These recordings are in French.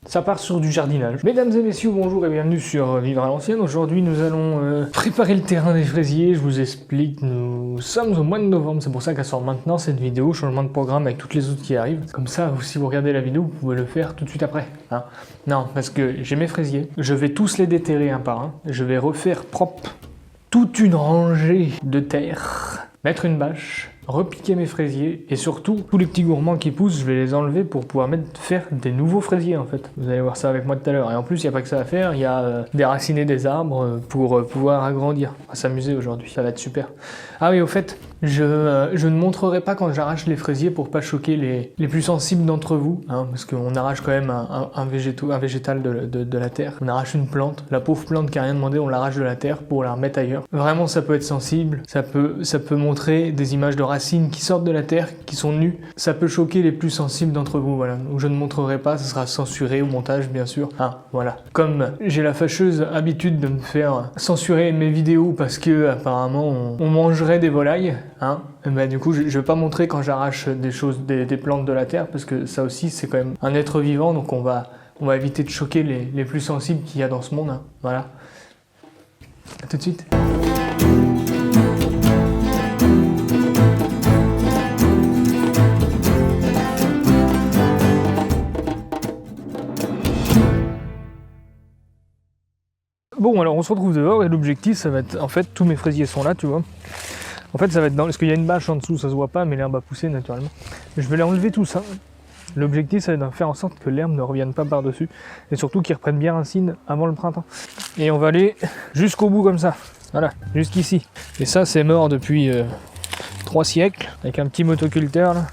Ça part sur du jardinage. Mesdames et messieurs, bonjour et bienvenue sur Vivre à l'ancienne. Aujourd'hui, nous allons préparer le terrain des fraisiers. Je vous explique, nous sommes au mois de novembre. C'est pour ça qu'elle sort maintenant cette vidéo, changement de programme avec toutes les autres qui arrivent. Comme ça, si vous regardez la vidéo, vous pouvez le faire tout de suite après. Hein, non, parce que j'ai mes fraisiers. Je vais tous les déterrer un par un. Je vais refaire propre toute une rangée de terre, mettre une bâche, repiquer mes fraisiers et surtout tous les petits gourmands qui poussent, je vais les enlever pour pouvoir faire des nouveaux fraisiers en fait. Vous allez voir ça avec moi tout à l'heure. Et en plus, il n'y a pas que ça à faire, il y a déraciner des arbres pour pouvoir agrandir. On va s'amuser aujourd'hui, ça va être super. Ah oui, au fait, je ne montrerai pas quand j'arrache les fraisiers pour pas choquer les plus sensibles d'entre vous, hein, parce qu'on arrache quand même un végétal de la terre. On arrache une plante, la pauvre plante qui a rien demandé, on l'arrache de la terre pour la remettre ailleurs. Vraiment, ça peut être sensible, ça peut montrer des images de racines qui sortent de la terre, qui sont nues. Ça peut choquer les plus sensibles d'entre vous, voilà. Donc je ne montrerai pas, ça sera censuré au montage, bien sûr. Ah, voilà. Comme j'ai la fâcheuse habitude de me faire censurer mes vidéos parce que apparemment on mangerait des volailles, hein. Et bah, du coup, je vais pas montrer quand j'arrache des plantes de la terre parce que ça aussi, c'est quand même un être vivant, donc on va éviter de choquer les plus sensibles qu'il y a dans ce monde, hein. Voilà. À tout de suite. Bon, alors on se retrouve dehors et l'objectif, ça va être, en fait, tous mes fraisiers sont là, tu vois. En fait, ça va être parce qu'il y a une bâche en dessous, ça se voit pas, mais l'herbe a poussé naturellement. Je vais enlever tout ça. L'objectif, ça va être de faire en sorte que l'herbe ne revienne pas par-dessus et surtout qu'il reprenne bien racine avant le printemps. Et on va aller jusqu'au bout comme ça. Voilà, jusqu'ici. Et ça, c'est mort depuis 3 siècles, avec un petit motoculteur, là.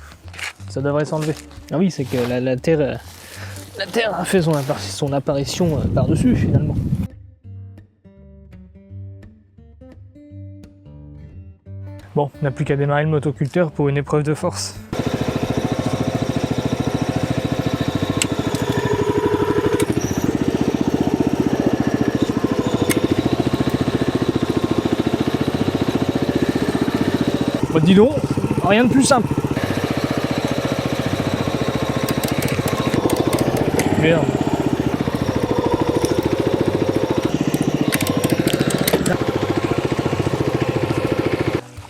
Ça devrait s'enlever. Ah oui, c'est que la terre a fait son apparition par-dessus, finalement. Bon, on n'a plus qu'à démarrer le motoculteur pour une épreuve de force. Bah dis donc, rien de plus simple. Merde.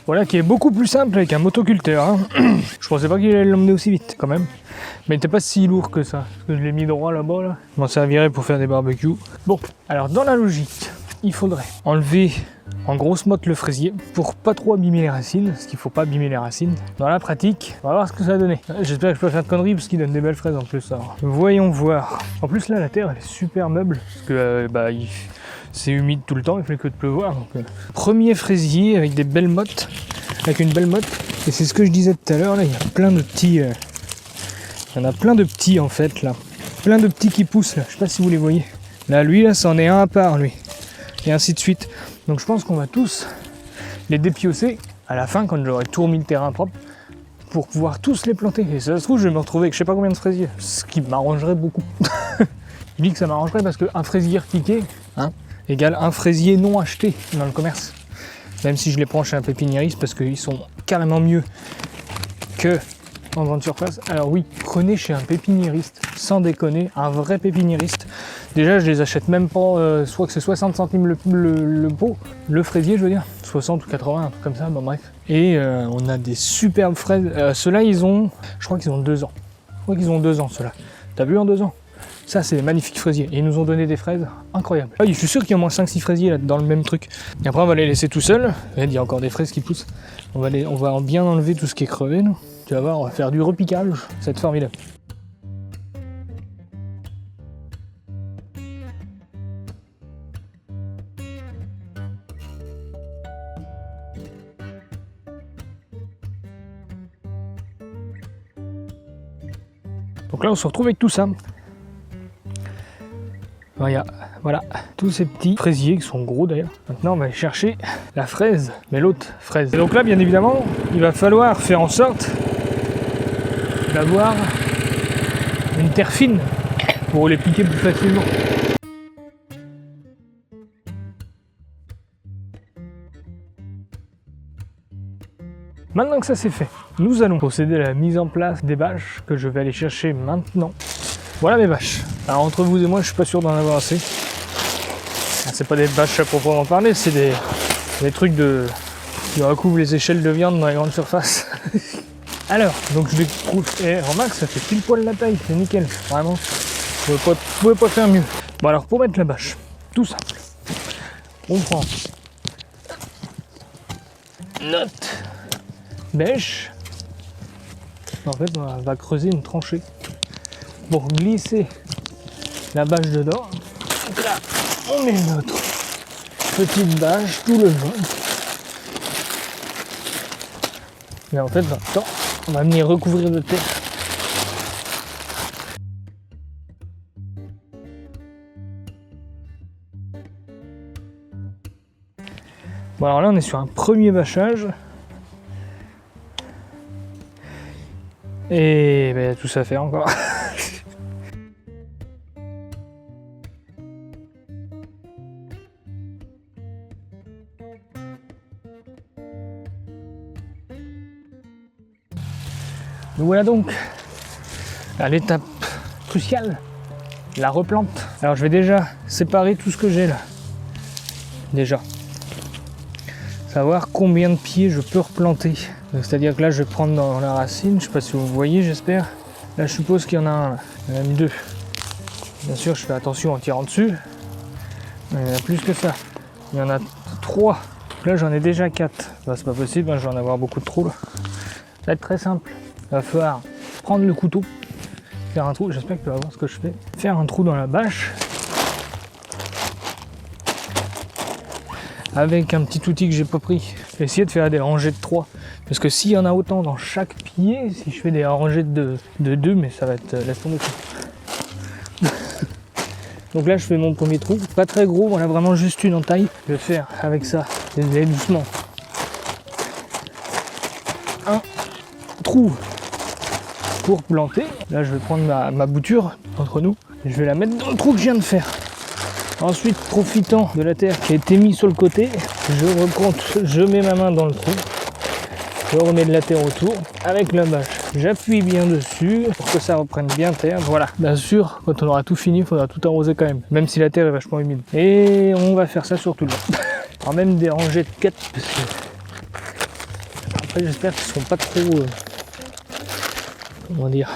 Voilà qui est beaucoup plus simple avec un motoculteur, hein. Je pensais pas qu'il allait l'emmener aussi vite quand même. Mais il n'était pas si lourd que ça. Parce que je l'ai mis droit là-bas là. Je m'en servirait pour faire des barbecues. Bon, alors dans la logique, il faudrait enlever en grosse motte le fraisier pour pas trop abîmer les racines, parce qu'il faut pas abîmer les racines. Dans la pratique, on va voir ce que ça va donner. J'espère que je peux faire de conneries parce qu'il donne des belles fraises en plus. Alors, voyons voir. En plus là, la terre elle est super meuble parce que c'est humide tout le temps, il fait que de pleuvoir. Donc, premier fraisier avec des belles mottes, avec une belle motte. Et c'est ce que je disais tout à l'heure, là, il y a plein de petits... il y en a plein de petits en fait, là. Plein de petits qui poussent, là. Je sais pas si vous les voyez. Là, lui, là, c'en est un à part, lui. Et ainsi de suite. Donc je pense qu'on va tous les dépiosser à la fin, quand j'aurai tout remis le terrain propre, pour pouvoir tous les planter. Et ça se trouve, je vais me retrouver avec je sais pas combien de fraisiers. Ce qui m'arrangerait beaucoup. Je dis que ça m'arrangerait parce qu'un fraisier repiqué, hein, égale un fraisier non acheté dans le commerce. Même si je les prends chez un pépiniériste parce qu'ils sont carrément mieux que en grande surface. Alors oui, prenez chez un pépiniériste, sans déconner, un vrai pépiniériste. Déjà, je les achète même pas, soit que c'est 60 centimes le pot, le fraisier je veux dire, 60 ou 80, un truc comme ça, bon bref. Et on a des superbes fraises. Ceux-là, je crois qu'ils ont 2 ans. Je crois qu'ils ont 2 ans, ceux-là. T'as vu en 2 ans? Ça, c'est des magnifiques fraisiers. Et ils nous ont donné des fraises incroyables. Ah, je suis sûr qu'il y a au moins 5-6 fraisiers là, dans le même truc. Et après, on va les laisser tout seuls. Il y a encore des fraises qui poussent. On va bien enlever tout ce qui est crevé, nous. Tu vas voir, on va faire du repiquage. Ça va être formidable. Donc là, on se retrouve avec tout ça. Voilà, tous ces petits fraisiers qui sont gros d'ailleurs. Maintenant, on va aller chercher la fraise, mais l'autre fraise. Et donc là, bien évidemment, il va falloir faire en sorte d'avoir une terre fine pour les piquer plus facilement. Maintenant que ça c'est fait, nous allons procéder à la mise en place des bâches que je vais aller chercher maintenant. Voilà mes bâches. Alors entre vous et moi, je suis pas sûr d'en avoir assez. C'est pas des bâches à proprement parler, c'est des trucs qui recouvrent les échelles de viande dans les grandes surfaces. Alors, donc je découvre. Et remarque, ça fait pile poil la taille, c'est nickel. Vraiment, vous pouvez pas faire mieux. Bon alors, pour mettre la bâche, tout simple. On prend notre bêche. En fait, on va creuser une tranchée pour glisser la bâche dedans. Donc là, on met notre petite bâche tout le long. Et en fait, maintenant, on va venir recouvrir de terre. Bon alors là, on est sur un premier bâchage. Et ben, tout ça à faire encore. Nous voilà donc à l'étape cruciale, la replante. Alors je vais déjà séparer tout ce que j'ai là. Déjà. Savoir combien de pieds je peux replanter. C'est-à-dire que là je vais prendre dans la racine, je sais pas si vous voyez, j'espère. Là je suppose qu'il y en a un, là. Il y en a même deux. Bien sûr je fais attention en tirant dessus. Mais il y en a plus que ça. Il y en a 3. Là j'en ai déjà 4. Bah, c'est pas possible, je vais en avoir beaucoup de trous là. Ça va être très simple. Il va falloir prendre le couteau, faire un trou, j'espère que tu vas voir ce que je fais. Faire un trou dans la bâche. Avec un petit outil que j'ai pas pris. Essayer de faire des rangées de 3. Parce que s'il y en a autant dans chaque pied, si je fais des rangées de 2, mais ça va être... laisse tomber ça. Donc là je fais mon premier trou. Pas très gros, voilà, vraiment juste une entaille. Je vais faire avec ça, doucement. Un trou pour planter. Là je vais prendre ma bouture entre nous. Et je vais la mettre dans le trou que je viens de faire. Ensuite, profitant de la terre qui a été mise sur le côté, je recompte, je mets ma main dans le trou, je remets de la terre autour avec la bâche. J'appuie bien dessus pour que ça reprenne bien terre. Voilà. Bien sûr, quand on aura tout fini, il faudra tout arroser quand même si la terre est vachement humide. Et on va faire ça sur tout le long. Alors même des rangées de 4, parce que après j'espère qu'ils seront pas trop, comment dire,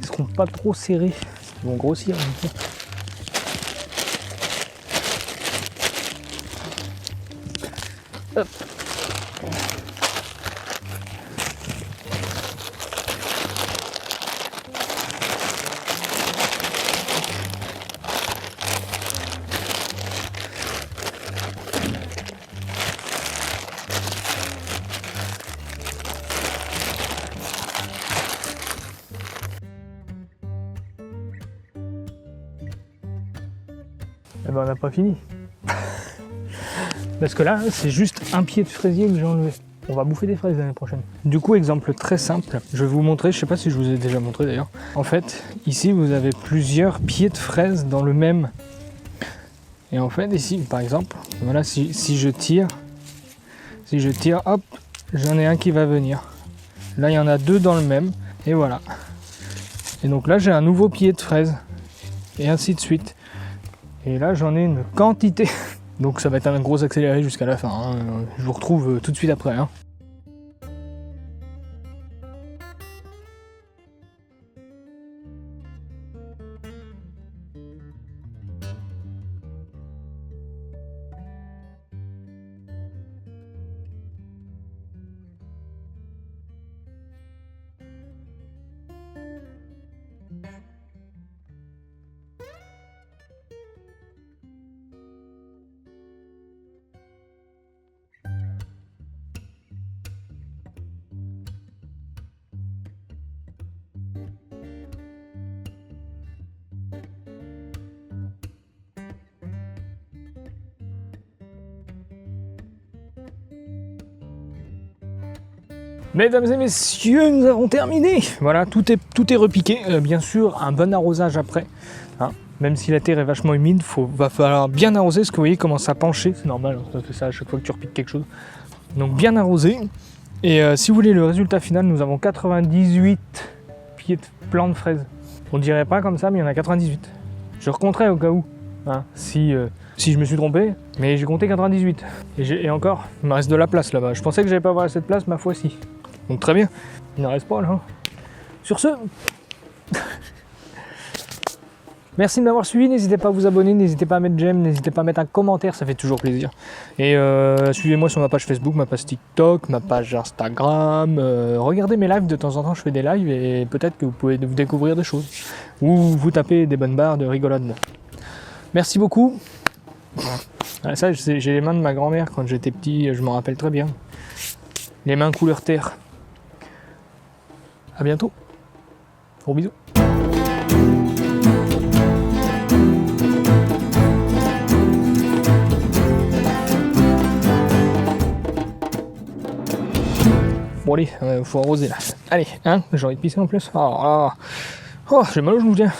ils seront pas trop serrés, ils vont grossir. Hop. Eh ben on n'a pas fini. Parce que là, c'est juste un pied de fraisier que j'ai enlevé. On va bouffer des fraises l'année prochaine. Du coup, exemple très simple, je vais vous montrer, je sais pas si je vous ai déjà montré d'ailleurs. En fait, ici, vous avez plusieurs pieds de fraises dans le même. Et en fait, ici, par exemple, voilà, si je tire, hop, j'en ai un qui va venir. Là, il y en a 2 dans le même, et voilà. Et donc là, j'ai un nouveau pied de fraise, et ainsi de suite. Et là, j'en ai une quantité. Donc ça va être un gros accéléré jusqu'à la fin, hein. Je vous retrouve tout de suite après. Hein. Mesdames et messieurs, nous avons terminé. Voilà, tout est repiqué. Bien sûr, un bon arrosage après. Hein. Même si la terre est vachement humide, va falloir bien arroser, parce que vous voyez comment ça pencher. C'est normal, ça fait ça à chaque fois que tu repiques quelque chose. Donc bien arrosé. Et si vous voulez le résultat final, nous avons 98 pieds de plants de fraises. On dirait pas comme ça, mais il y en a 98. Je recompterai au cas où, hein, si je me suis trompé, mais j'ai compté 98. Et encore, il me reste de la place là-bas. Je pensais que j'allais pas avoir cette place, ma foi si. Donc très bien, il n'en reste pas là. Hein. Sur ce, merci de m'avoir suivi, n'hésitez pas à vous abonner, n'hésitez pas à mettre j'aime, n'hésitez pas à mettre un commentaire, ça fait toujours plaisir. Et suivez-moi sur ma page Facebook, ma page TikTok, ma page Instagram. Regardez mes lives, de temps en temps je fais des lives et peut-être que vous pouvez vous découvrir des choses. Ou vous tapez des bonnes barres de rigolade. Merci beaucoup. Ah, ça, j'ai les mains de ma grand-mère quand j'étais petit, je m'en rappelle très bien. Les mains couleur terre. À bientôt. Gros bisous. Bon allez, faut arroser là. Allez, hein, j'ai envie de pisser en plus. Oh, j'ai mal au genou, tiens.